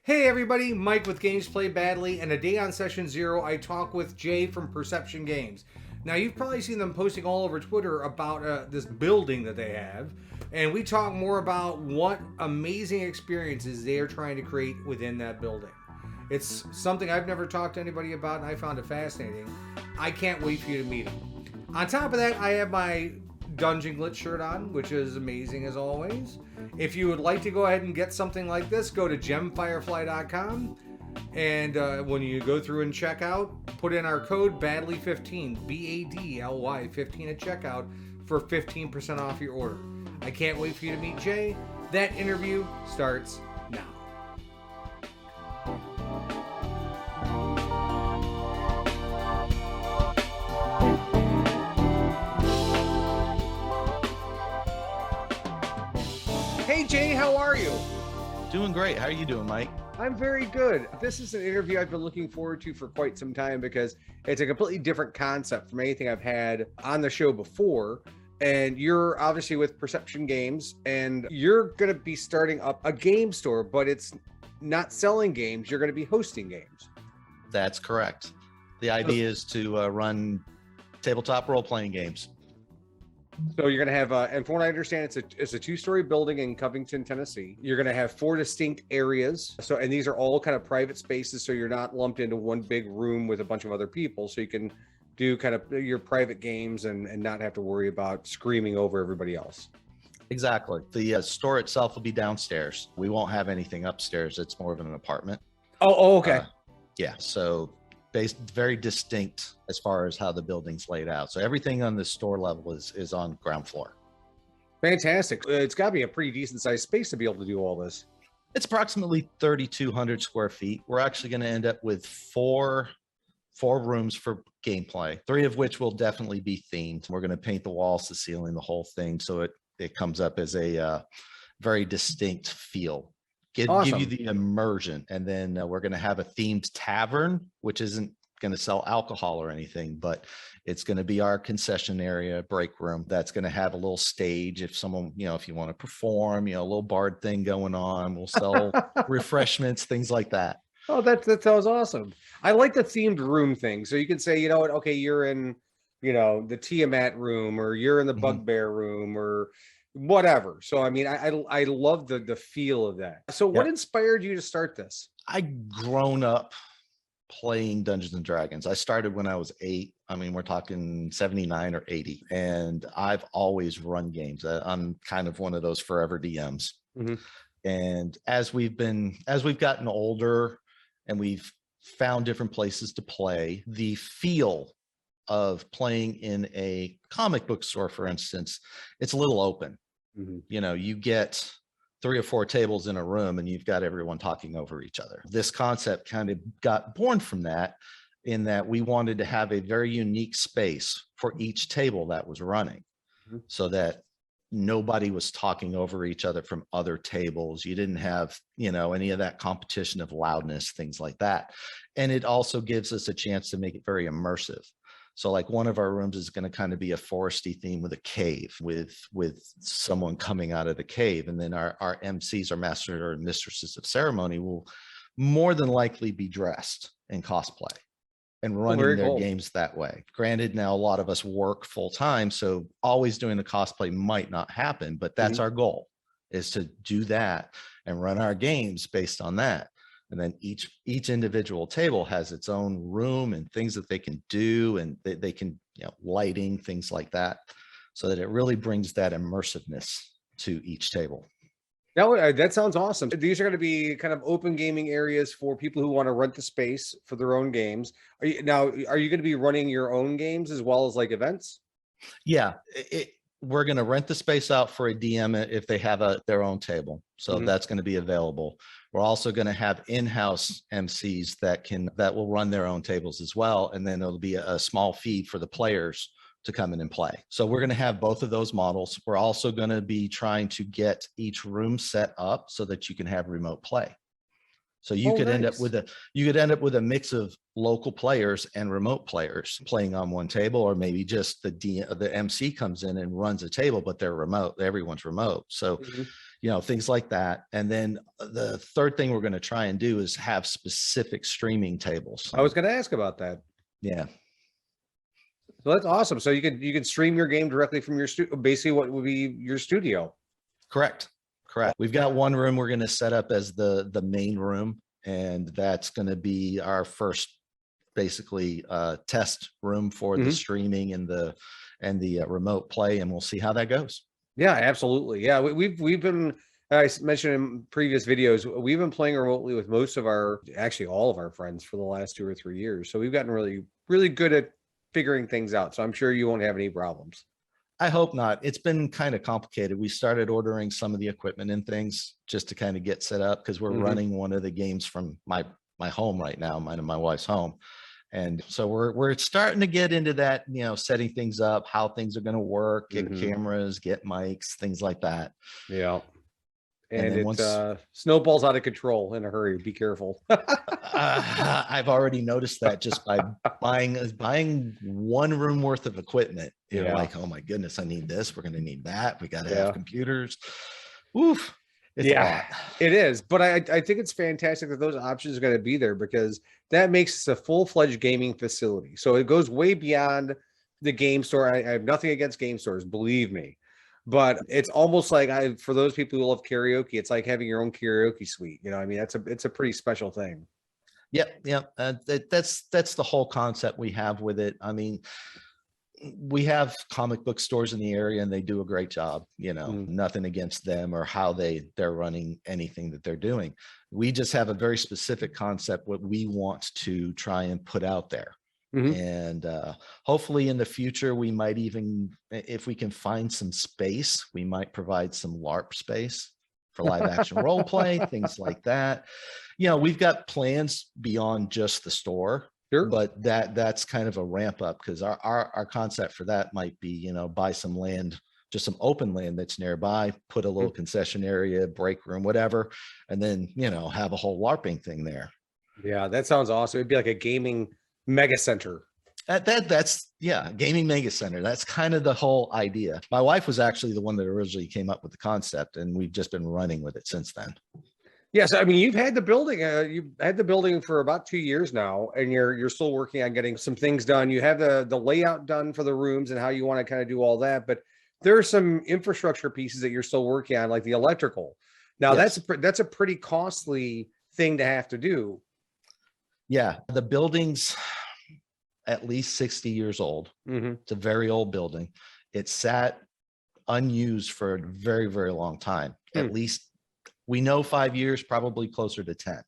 Hey everybody, Mike with Games Play Badly, and today on Session Zero, I talk with Jay from Perception Games. Now, you've probably seen them posting all over Twitter about this building that they have, and we talk more about what amazing experiences they are trying to create within that building. It's something I've never talked to anybody about, and I found it fascinating. I can't wait for you to meet them. On top of that, I have my Dungeon Glitch shirt on, which is amazing as always. If you would like to go ahead and get something like this, go to gemfirefly.com, and when you go through and check out, put in our code BADLY15, BADLY 15 at checkout for 15% off your order. I can't wait for you to meet Jay. That interview starts now. Hey Jay, how are you? Doing great. How are you doing, Mike? I'm very good. This is an interview I've been looking forward to for quite some time because it's a completely different concept from anything I've had on the show before. And you're obviously with Perception Games, and you're going to be starting up a game store, but it's not selling games. You're going to be hosting games. That's correct. The idea is to run tabletop role-playing games. So you're going to have, and from what I understand, it's a two-story building in Covington, Tennessee. You're going to have 4 distinct areas. So, and these are all kind of private spaces. So you're not lumped into one big room with a bunch of other people. So you can do kind of your private games and not have to worry about screaming over everybody else. Exactly. The store itself will be downstairs. We won't have anything upstairs. It's more of an apartment. Oh, okay. Yeah. So very distinct as far as how the building's laid out. So everything on the store level is on ground floor. Fantastic. It's got to be a pretty decent sized space to be able to do all this. It's approximately 3,200 square feet. We're actually going to end up with four rooms for gameplay, 3 of which will definitely be themed. We're going to paint the walls, the ceiling, the whole thing, so it comes up as a very distinct feel. Awesome. Give you the immersion. And then we're going to have a themed tavern, which isn't going to sell alcohol or anything, but it's going to be our concession area, break room. That's going to have a little stage if someone, if you want to perform, a little bard thing going on. We'll sell refreshments, things like that. Oh, that sounds awesome. I like the themed room thing. So you can say, you know what, okay, you're in, the Tiamat room, or you're in the Bugbear room, or whatever. So I mean, I love the feel of that. So what inspired you to start this? I'd grown up playing Dungeons and Dragons. I started when I was 8. I mean, we're talking 79 or 80, and I've always run games. I'm kind of one of those forever DMs. And as we've gotten older and we've found different places to play, the feel of playing in a comic book store, for instance, it's a little open. You get 3 or 4 tables in a room and you've got everyone talking over each other. This concept kind of got born from that, in that we wanted to have a very unique space for each table that was running, so that nobody was talking over each other from other tables. You didn't have, any of that competition of loudness, things like that. And it also gives us a chance to make it very immersive. So like one of our rooms is going to kind of be a foresty theme with a cave, with someone coming out of the cave. And then our MCs, our master or mistresses of ceremony, will more than likely be dressed in cosplay and running their games that way. Granted, now a lot of us work full time, so always doing the cosplay might not happen, but that's our goal, is to do that and run our games based on that. And then each individual table has its own room and things that they can do, and they can, lighting, things like that, so that it really brings that immersiveness to each table. That sounds awesome. These are going to be kind of open gaming areas for people who want to rent the space for their own games. Are you going to be running your own games as well as like events? Yeah, we're going to rent the space out for a DM if they have their own table. So that's going to be available. We're also going to have in-house MCs that will run their own tables as well. And then it'll be a small fee for the players to come in and play. So we're going to have both of those models. We're also going to be trying to get each room set up so that you can have remote play. So you could end up nice. with a mix of local players and remote players playing on one table, or maybe just the MC comes in and runs a table, but they're remote. Everyone's remote. So, Mhm. things like that. And then the third thing we're going to try and do is have specific streaming tables. I was going to ask about that. Yeah, So that's awesome. So you can stream your game directly from your basically what would be your studio. correct. Correct. We've got one room we're going to set up as the main room, and that's going to be our first basically test room for the Mhm. streaming and the remote play, and we'll see how that goes. Yeah, absolutely. Yeah, we've been mentioned in previous videos, we've been playing remotely with most of actually all of our friends for the last 2 or 3 years. So we've gotten really good at figuring things out. So I'm sure you won't have any problems. I hope not. It's been kind of complicated. We started ordering some of the equipment and things just to kind of get set up, because we're Mhm. running one of the games from my home right now, mine and my wife's home. And so we're starting to get into that, setting things up, how things are going to work, get Mhm. cameras, get mics, things like that. Yeah. And And then it once snowballs out of control in a hurry. Be careful. I've already noticed that just by buying one room worth of equipment, you're Yeah. like, oh my goodness, I need this. We're going to need that. We got to Yeah. have computers. Oof. It's a Yeah, lot. it is. But I think it's fantastic that those options are going to be there, because that makes it a full-fledged gaming facility. So it goes way beyond the game store. I have nothing against game stores, believe me. But it's almost like for those people who love karaoke, it's like having your own karaoke suite. I mean, it's a pretty special thing. Yep. Yep. That's the whole concept we have with it. I mean, we have comic book stores in the area and they do a great job, Mm. nothing against them or how they're running anything that they're doing. We just have a very specific concept, what we want to try and put out there. Mhm. And hopefully in the future, we might even, if we can find some space, we might provide some LARP space for live action role play, things like that. We've got plans beyond just the store. Sure. But that's kind of a ramp up, because our concept for that might be, buy some land, just some open land that's nearby, put a little concession area, break room, whatever, and then, have a whole LARPing thing there. Yeah, that sounds awesome. It'd be like a gaming mega center. That's gaming mega center. That's kind of the whole idea. My wife was actually the one that originally came up with the concept, and we've just been running with it since then. Yes, I mean, you've had the building. You've had the building for about 2 years now, and you're still working on getting some things done. You have the layout done for the rooms and how you want to kind of do all that, but there are some infrastructure pieces that you're still working on, like the electrical. Now, Yes. that's a pretty costly thing to have to do. Yeah, the building's at least 60 years old. Mm-hmm. It's a very old building. It sat unused for a very, very long time. At least we know 5 years, probably closer to 10.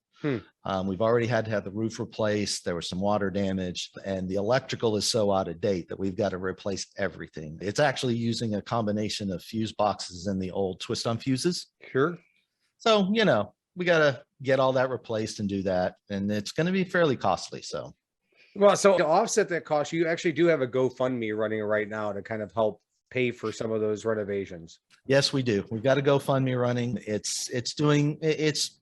We've already had to have the roof replaced. There was some water damage, and the electrical is so out of date that we've got to replace everything. It's actually using a combination of fuse boxes and the old twist-on fuses. Sure. So, we got to get all that replaced and do that. And it's going to be fairly costly. So, well, so to offset that cost, you actually do have a GoFundMe running right now to kind of help pay for some of those renovations. Yes, we do. We've got a GoFundMe running. It's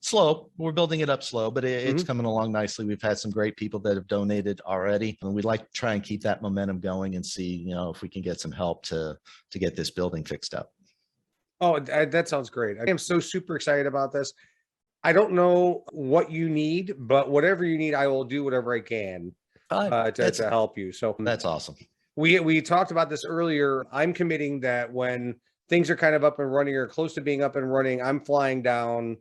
slow. We're building it up slow, but it's coming along nicely. We've had some great people that have donated already, and we'd like to try and keep that momentum going and see, if we can get some help to get this building fixed up. Oh, that sounds great. I am so super excited about this. I don't know what you need, but whatever you need, I will do whatever I can to help you. So that's awesome. We talked about this earlier. I'm committing that when things are kind of up and running or close to being up and running, I'm flying down.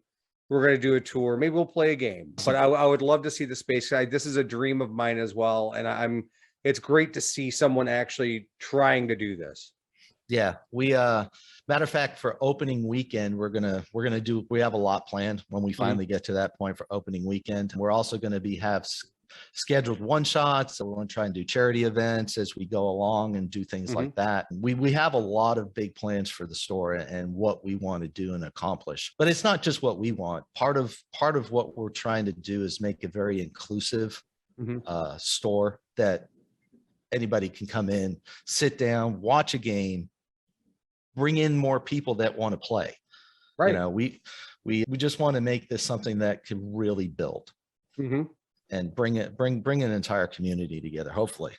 We're going to do a tour. Maybe we'll play a game. But I would love to see the space. This is a dream of mine as well, and it's great to see someone actually trying to do this. Yeah, we matter of fact, for opening weekend, we have a lot planned when we finally get to that point for opening weekend. We're also going to have scheduled one shots. So we want to try and do charity events as we go along and do things like that. We have a lot of big plans for the store and what we want to do and accomplish, but it's not just what we want. Part of what we're trying to do is make a very inclusive store that anybody can come in, sit down, watch a game, bring in more people that want to play. Right. We We just want to make this something that can really build and bring an entire community together, hopefully.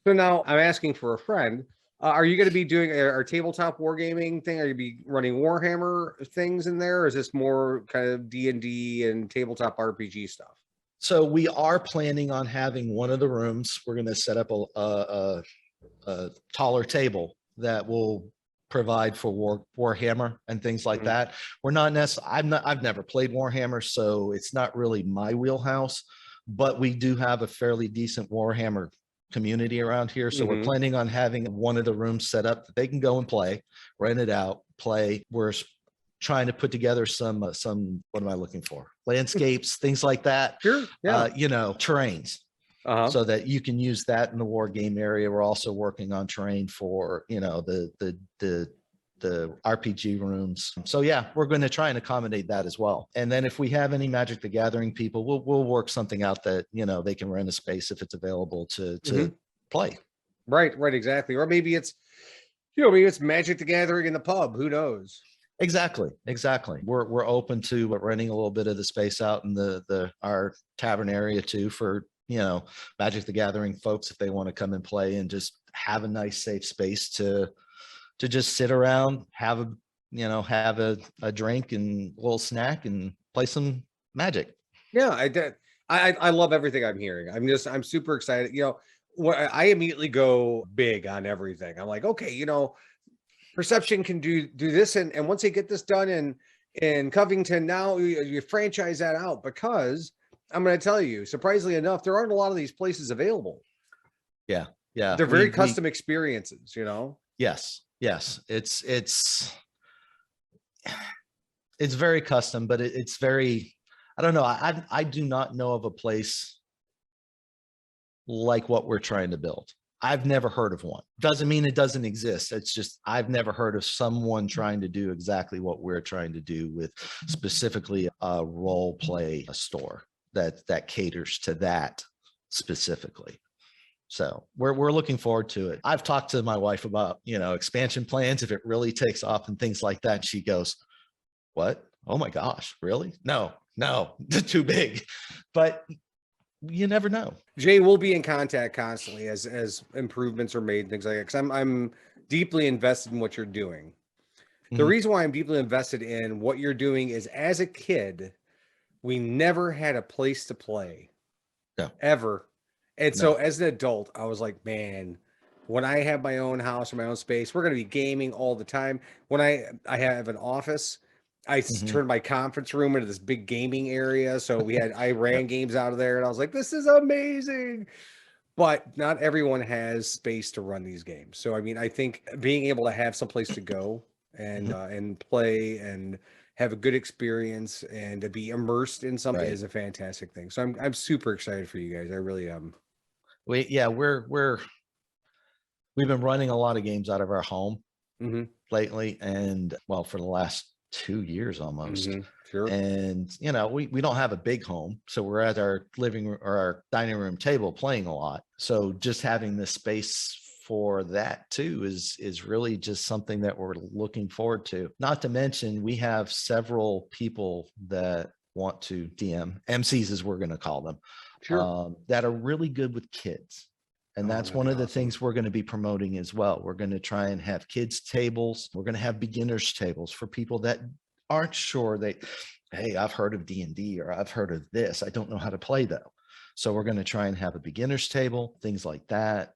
So now I'm asking for a friend. Are you going to be doing our tabletop wargaming thing? Are you be running Warhammer things in there? Or is this more kind of D&D and tabletop RPG stuff? So we are planning on having one of the rooms. We're going to set up a taller table that will provide for Warhammer and things like that. We're not necessarily, I've never played Warhammer, so it's not really my wheelhouse, but we do have a fairly decent Warhammer community around here. So we're planning on having one of the rooms set up that they can go and play, rent it out, play. We're trying to put together some, what am I looking for? Landscapes, things like that. Sure. Yeah. Terrains. So that you can use that in the war game area. We're also working on terrain for, the RPG rooms. So yeah, we're going to try and accommodate that as well. And then if we have any Magic the Gathering people, we'll work something out that, they can rent a space if it's available to play. Right, exactly. Or maybe it's, maybe it's Magic the Gathering in the pub. Who knows? Exactly. We're open to renting a little bit of the space out in our tavern area too for, Magic the Gathering folks, if they want to come and play and just have a nice safe space to just sit around, have a drink and a little snack and play some Magic. Yeah, I love everything I'm hearing. I'm super excited. I immediately go big on everything. I'm like, okay, Perception can do this, and once they get this done in Covington, now you franchise that out, because I'm going to tell you, surprisingly enough, there aren't a lot of these places available. Yeah. They're very custom experiences, Yes. It's very custom, but it's very, I don't know. I do not know of a place like what we're trying to build. I've never heard of one. Doesn't mean it doesn't exist. It's just, I've never heard of someone trying to do exactly what we're trying to do with specifically a role play store that caters to that specifically. So we're looking forward to it. I've talked to my wife about, expansion plans, if it really takes off and things like that. She goes, what? Oh my gosh, really? No, too big. But you never know. Jay, we'll be in contact constantly as improvements are made, things like that, because I'm deeply invested in what you're doing. The reason why I'm deeply invested in what you're doing is, as a kid, we never had a place to play. No. Ever. And so as an adult, I was like, man, when I have my own house or my own space, we're going to be gaming all the time. When I have an office, I turned my conference room into this big gaming area. So I ran games out of there, and I was like, this is amazing. But not everyone has space to run these games. So, I think being able to have someplace to go and play and have a good experience and to be immersed in something is a fantastic thing. So I'm super excited for you guys. I really am. We've been running a lot of games out of our home lately, and for the last 2 years almost. Sure. And we don't have a big home, so we're at our living room or our dining room table playing a lot. So just having this space for that too is really just something that we're looking forward to. Not to mention, we have several people that want to DM, MCs as we're going to call them, that are really good with kids. And that's one of the things we're going to be promoting as well. We're going to try and have kids tables. We're going to have beginners tables for people that aren't sure hey, I've heard of D&D or I've heard of this. I don't know how to play though. So we're going to try and have a beginner's table, things like that.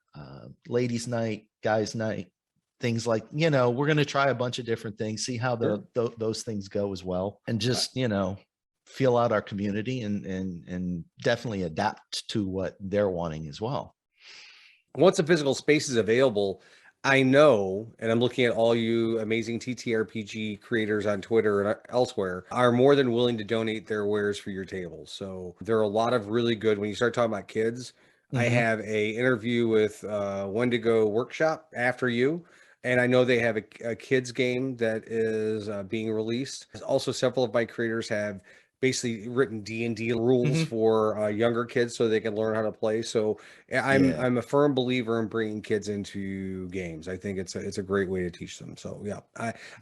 Ladies night, guys night, things like, we're going to try a bunch of different things, see how those things go as well. And just, feel out our community and definitely adapt to what they're wanting as well. Once the physical space is available, I know, and I'm looking at all you amazing TTRPG creators on Twitter and elsewhere, are more than willing to donate their wares for your table. So there are a lot of really good, when you start talking about kids, I have a interview with Wendigo Workshop after you, and I know they have a kids game that is being released. Also, several of my creators have basically written D&D rules for younger kids so they can learn how to play. So Yeah. I'm a firm believer in bringing kids into games. I think it's a great way to teach them. So yeah,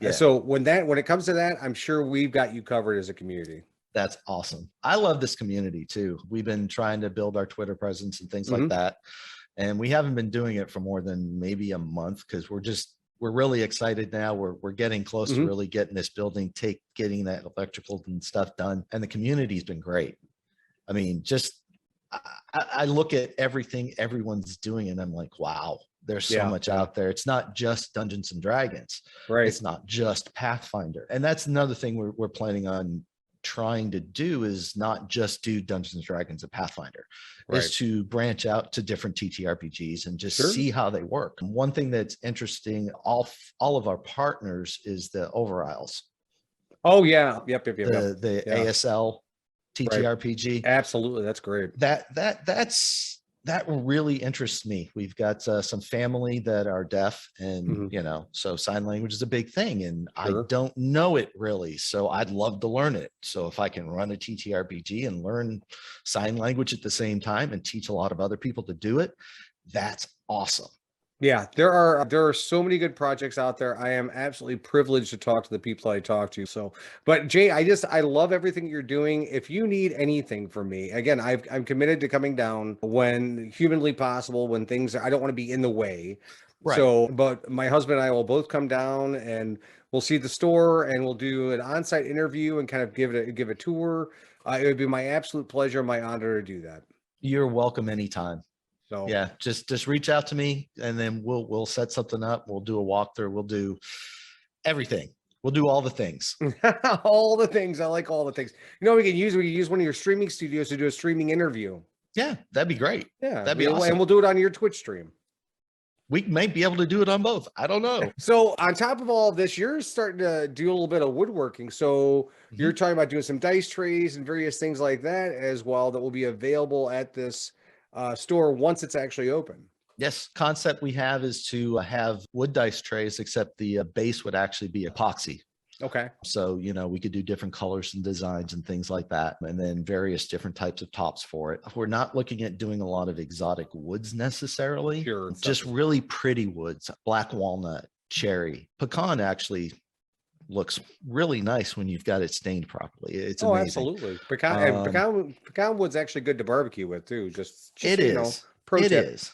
Yeah. so when it comes to that, I'm sure we've got you covered as a community. That's awesome. I love this community too. We've been trying to build our Twitter presence and things like Mhm. that. And we haven't been doing it for more than maybe a month because we're really excited now. We're getting close to Mhm. really getting this building, getting that electrical and stuff done. And the community's been great. I mean, just I look at everything everyone's doing and I'm like, wow, there's so Yeah, much yeah, out there. It's not just Dungeons and Dragons. right, It's not just Pathfinder. And that's another thing we're planning on trying to do is not just do Dungeons and Dragons and Pathfinder, right. is to branch out to different TTRPGs and just Sure. see how they work. And one thing that's interesting, all of our partners is the Overisles, Oh yeah, yep. the Yeah, ASL right. TTRPG. Absolutely, that's great. That really interests me. We've got some family that are deaf, and Mhm. so sign language is a big thing, and I Sure. don't know it really, so I'd love to learn it. So if I can run a TTRPG and learn sign language at the same time and teach a lot of other people to do it, that's awesome. Yeah, there are so many good projects out there. I am absolutely privileged to talk to the people I talk to. So, but Jay, I love everything you're doing. If you need anything from me, again, I'm committed to coming down when humanly possible, when things I don't want to be in the way. Right. So, but my husband and I will both come down and we'll see the store and we'll do an on-site interview and kind of give a tour. It would be my absolute pleasure, my honor to do that. You're welcome anytime. So, Yeah, just reach out to me and then we'll set something up. We'll do a walkthrough. We'll do everything. We'll do all the things. all the things. I like all the things. We can use one of your streaming studios to do a streaming interview. Yeah, that'd be great. Yeah, That'd be and awesome. we'll do it on your Twitch stream. We may be able to do it on both. I don't know. So on top of all of this, you're starting to do a little bit of woodworking. So you're talking about doing some dice trays and various things like that as well that will be available at this store once it's actually open. Yes, concept we have is to have wood dice trays, except the base would actually be epoxy. Okay. So, we could do different colors and designs and things like that, and then various different types of tops for it. We're not looking at doing a lot of exotic woods necessarily, Sure. just really pretty woods, black walnut, cherry, pecan actually looks really nice when you've got it stained properly. It's amazing. Absolutely. Pecan wood's actually good to barbecue with too. Just it is. Pro it tip. is.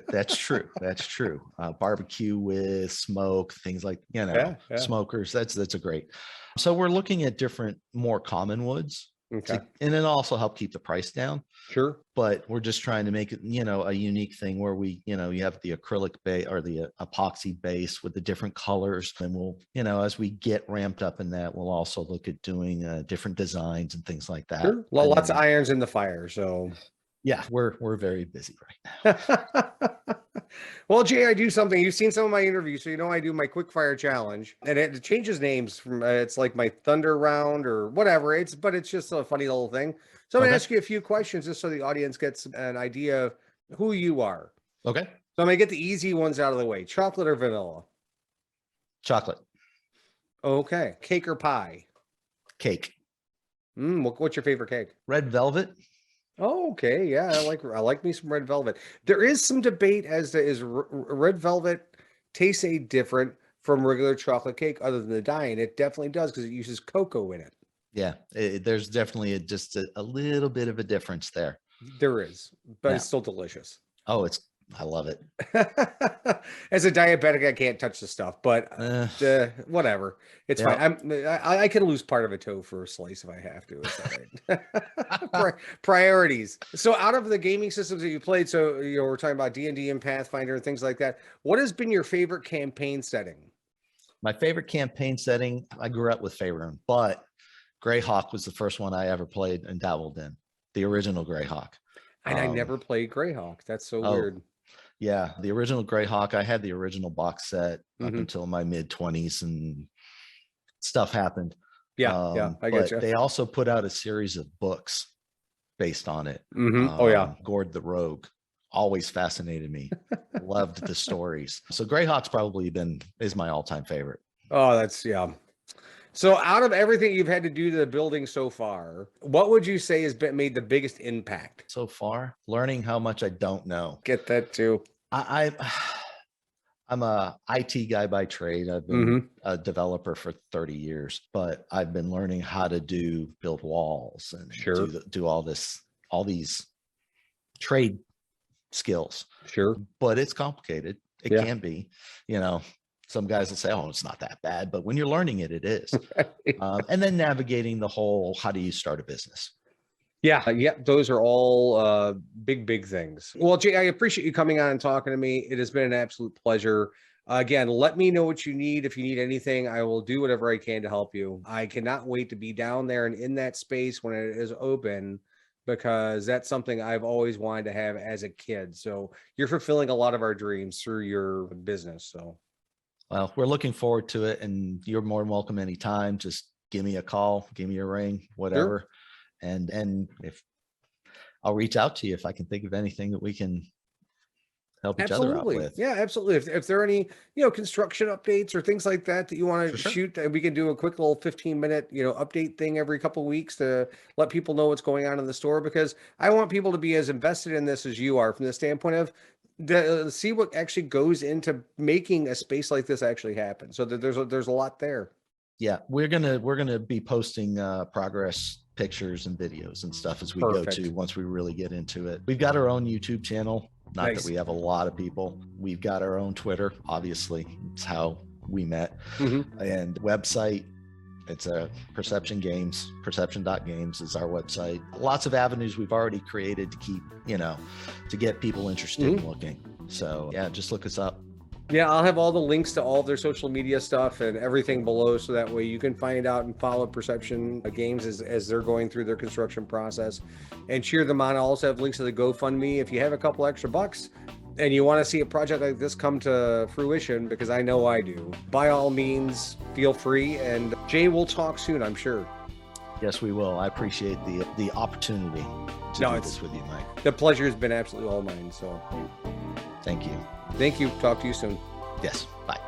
That's true. That's true. Barbecue with smoke, things like, Yeah. smokers. That's a great. So we're looking at different, more common woods, Okay. and then also help keep the price down. Sure. But we're just trying to make it, a unique thing where we, you have the acrylic base or the epoxy base with the different colors. And we'll, as we get ramped up in that, we'll also look at doing different designs and things like that. Sure. Well, lots of irons in the fire. So yeah, we're very busy right now. Well, Jay, I do something. You've seen some of my interviews, so I do my quick fire challenge, and it changes names from it's like my Thunder Round or whatever. But it's just a funny little thing. So I'm gonna ask you a few questions just so the audience gets an idea of who you are. Okay. So I'm gonna get the easy ones out of the way. Chocolate or vanilla? Chocolate. Okay. Cake or pie? Cake. What's your favorite cake? Red velvet. Oh, okay. Yeah, I like me some red velvet. There is some debate as to is red velvet tastes any different from regular chocolate cake other than the dye, and it definitely does because it uses cocoa in it. Yeah, there's definitely just a little bit of a difference there. There is, but it's still delicious. Oh, I love it. As a diabetic, I can't touch the stuff, but whatever. It's fine. I can lose part of a toe for a slice if I have to. It's all right. Priorities. So out of the gaming systems that you played, so we're talking about D&D and Pathfinder and things like that. What has been your favorite campaign setting? My favorite campaign setting, I grew up with Faerun, but Greyhawk was the first one I ever played and dabbled in. The original Greyhawk. And I never played Greyhawk. That's so weird. Yeah, the original Greyhawk. I had the original box set up until my mid-20s, and stuff happened. Yeah, I get you. They also put out a series of books based on it. Gord the Rogue always fascinated me. Loved the stories. So Greyhawk's probably is my all-time favorite. Oh, So out of everything you've had to do to the building so far, what would you say has made the biggest impact? So far, learning how much I don't know. Get that too. I'm a IT guy by trade. I've been a developer for 30 years, but I've been learning how to build walls and do all these trade skills. Sure. But it's complicated. It can be, some guys will say, oh, it's not that bad. But when you're learning it, it is. And then navigating the whole, how do you start a business? Yeah. Those are all big things. Well, Jay, I appreciate you coming on and talking to me. It has been an absolute pleasure. Again, let me know what you need. If you need anything, I will do whatever I can to help you. I cannot wait to be down there and in that space when it is open, because that's something I've always wanted to have as a kid. So you're fulfilling a lot of our dreams through your business. So, well, we're looking forward to it, and you're more than welcome anytime. Just give me a call, give me a ring, whatever. Sure. And if I'll reach out to you if I can think of anything that we can help each other out with. Yeah, absolutely. If there are any, construction updates or things like that you want to shoot, we can do a quick little 15-minute, update thing every couple of weeks to let people know what's going on in the store, because I want people to be as invested in this as you are, from the standpoint of see what actually goes into making a space like this actually happen. So that there's a lot there. Yeah, we're gonna be posting progress pictures and videos and stuff as we go to, once we really get into it. We've got our own YouTube channel. Not that we have a lot of people. We've got our own Twitter, obviously. It's how we met. And website, it's a perception.games is our website. Lots of avenues we've already created to keep, to get people interested in looking. So yeah, just look us up. Yeah, I'll have all the links to all of their social media stuff and everything below, so that way you can find out and follow Perception Games as they're going through their construction process and cheer them on. I also have links to the GoFundMe if you have a couple extra bucks and you want to see a project like this come to fruition, because I know I do. By all means, feel free. And Jay, we'll talk soon, I'm sure. Yes, we will. I appreciate the opportunity to do this with you, Mike. The pleasure has been absolutely all mine. So thank you. Thank you. Talk to you soon. Yes. Bye.